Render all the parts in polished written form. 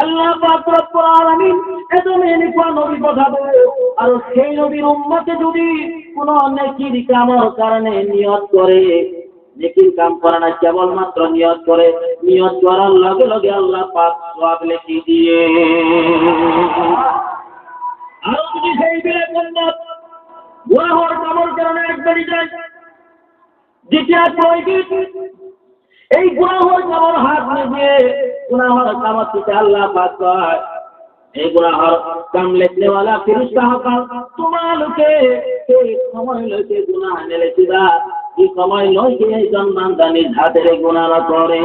আল্লাহ পাক রব্বুল আলামিন এজন্য কোন নবী পাঠাবো, আর সেই নবীর উম্মতে যদি কোন নেকির কামের কারণে নিয়ত করে, নেকির কাম করে না, কেবলমাত্র নিয়ত করে, নিয়ত করার লগে লগে আল্লাহ পাক সওয়াব লিখে দিয়ে। আর যদি সেই বিলের উম্মত গুনাহের কামের কারণে একবারই যায়, দ্বিতীয় প্রয়োগ এই গুনাহের কামের হাত নিয়ে গুনাহের কাম থেকে আল্লাহ পাক কয়, এই গুনাহের কাম লিখনেওয়ালা ফেরেশতা হকাল তোমালকে এই সময় লইতে গুনাহ নেলেছিলা, এই সময় লইতে এই জন্মান্দানির হাতের গুনাহ করে।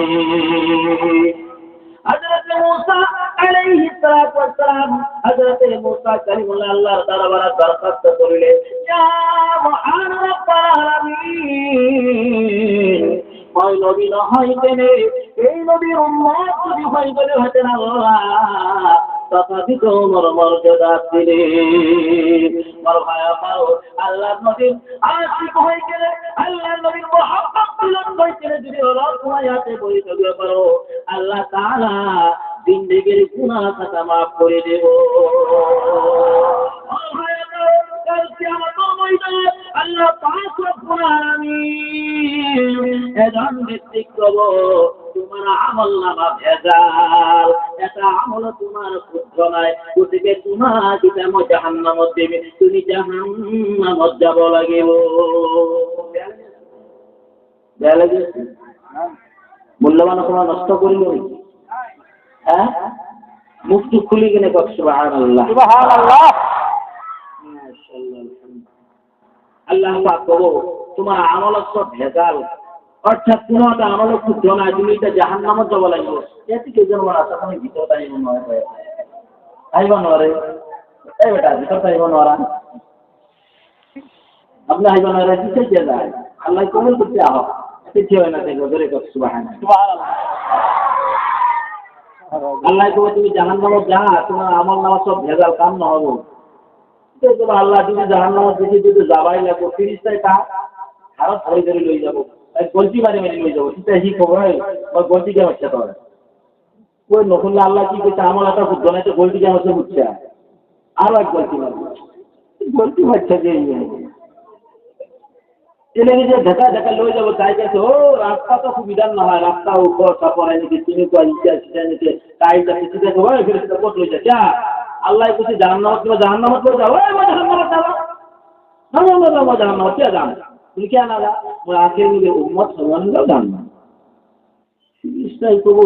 হযরত মুসা আলাইহিস সালাতু ওয়াস সালাম, হযরত মুসা কালিমুল্লাহ আল্লাহর দরবারে দরখাস্ত করিলেন, ইয়া মহান রব্বুল আলামিন, ওই নবী না হইতেনে এই নবীর উম্মত যদি হইতেন হতেন আল্লাহ, তথাপি তো মোর মর্যাদা দিলে। মোর ভাইয়া পাও আল্লাহর নবীর আশিক হয়ে গেলে, আল্লাহর নবীর মুহাব্বত মিলন হয়ে গেলে যদি রহমাতে বই তবে পারো, আল্লাহ তাআলা জিন্দেগীর গুনাহ খাতা মাফ করে দেব। কাল কিয়ামতের ময়দানে আল্লাহ পাক রব্বুল আলামিন এজন ব্যক্তিক কব, তোমার আমলনামা ভেজাল, এটা আমল তোমার শুদ্ধ নাই, গতিকে তোমাকে যেমন জাহান্নামত দেবে, তুমি জাহান্নামত যাব লাগিব। মূল্যবান তোমার নষ্ট করিল, হ্যাঁ মুক্তি খুলি কিনে কর সুবহানাল্লাহ সুবহানাল্লাহ। আল্লাহ পাক কব, তোমার আমল সব ভেজাল, অর্থাৎ কোনো একটা আমল শুদ্ধ নাই, তুমি এটা জাহান্নামত যাব লাগিব। এতে কে যেন আছে তুমি ভিতর তাই নয় হয় আইব নরে, এই বেটা ভিতর তাইব নরা, আপনি আইব নরে কিসে কে যায়, আল্লাহ কবুল করতে আহ কিছু হয় না, দেখো ধরে কর সুবহানাল্লাহ সুবহানাল্লাহ। আল্লাহ কবে তুমি জাহান্নামত যা, তোমার আমল নামা সব ভেজাল, কাম না হবো। আল্লাহ যদি জাহান্নামত দেখি যদি যাবাই লাগবো, ফিরিস্তায় তা আরো ধরে ধরে লই যাবো, গলতি মারি মারি লই যাবো, সেটা হি খবর হয় ওই গলতি কে হচ্ছে তোর ওই নকুল্লা আল্লাহ কি করছে, আমল একটা শুদ্ধ নাই তো গলতি কে হচ্ছে বুঝছে, আরো এক গলতি মারবে, গলতি হচ্ছে যে এলে নিজে ঢাকা ঢাকা লই যাবো, তাই গেছে ও রাস্তা তো সুবিধার না হয়, রাস্তা উপর সাপড় নাকি চিনি কয় ইচ্ছা নিতে টাইটা কিছু দেখো ওই ফিরিস্তা কোট লইছে যা, আল্লাহ কিছু জাহান্নামত কিংবা জাহান্নামত করে যাও, ওই জাহান্নামত যাবো না না না না জাহান্নামত কে জান তুমি কে না আখের নিজে উম্মত সমানরাও জান না। ফিরিস্তাই কব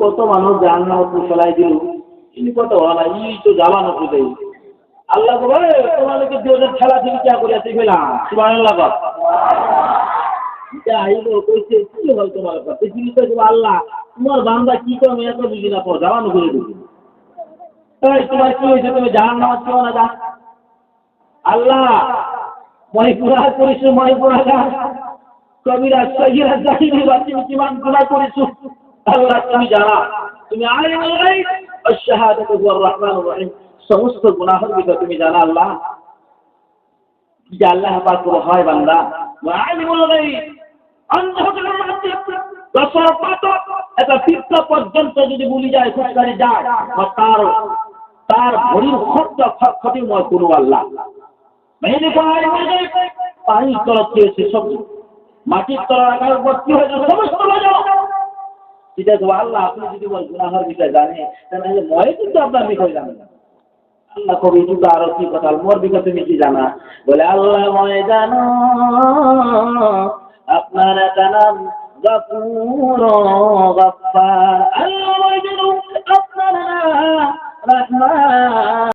কত মানুষ জাহান্নামত চলাই দিল, ইনি কত হলা ই তো জ্বালানো খুঁজে, আল্লাহ কব তোমাদেরকে দুজন খেলা থেকে কে করে আসি ফেলাম সুবহানাল্লাহ কর আইব কইছে কি হল তোমার কাছে, ফিরিস্তাই কব আল্লাহ তোমার বান্দা কি করে এত বুঝি না, পর জ্বালানো করে দিবি, এই তোমার কি হয়েছে, তুমি জাহান্নামত কেউ না যা, আল্লাহ মহিপুরা করিস, মহিপুরা কবিরা সহিরা জাহিরি বাতিল কিমান গুনাহ করিস, আল্লাহ তুমি জানা, তুমি আলিমুল গায়ব ওয়াস শাহাদাতু ওয়ার রহমানুর রহিম, সমস্ত গুনাহের বিষয় তুমি জানা আল্লাহ। যে আল্লাহ পাক হয় বান্দা আলিমুল গায়ব, অন্ধকারের মধ্যে দশর পাত এটা ফিরকা পর্যন্ত যদি ভুলি যায় খুশকারি যায়, তার ভরির ক্ষতিময় কোনো আল্লাহ মেনে পায়, পানির তরফ থেকে সব মাটির তলার আকার ভর্তি হয়ে যাবে সমস্ত বাজাও, সেটা তো আল্লাহ আপনি যদি বল গুনাহের বিষয় জানে, তাহলে ময় কিন্তু আপনার বিষয় জানে না। আল্লাহ কবি কিন্তু আরো কি কথা, মোর বিষয় তুমি কি জানা, বলে আল্লাহ ময় জানো, আপনারা জানান গফুর গফফার, আল্লাহ ময় জানো আপনারা রহমান।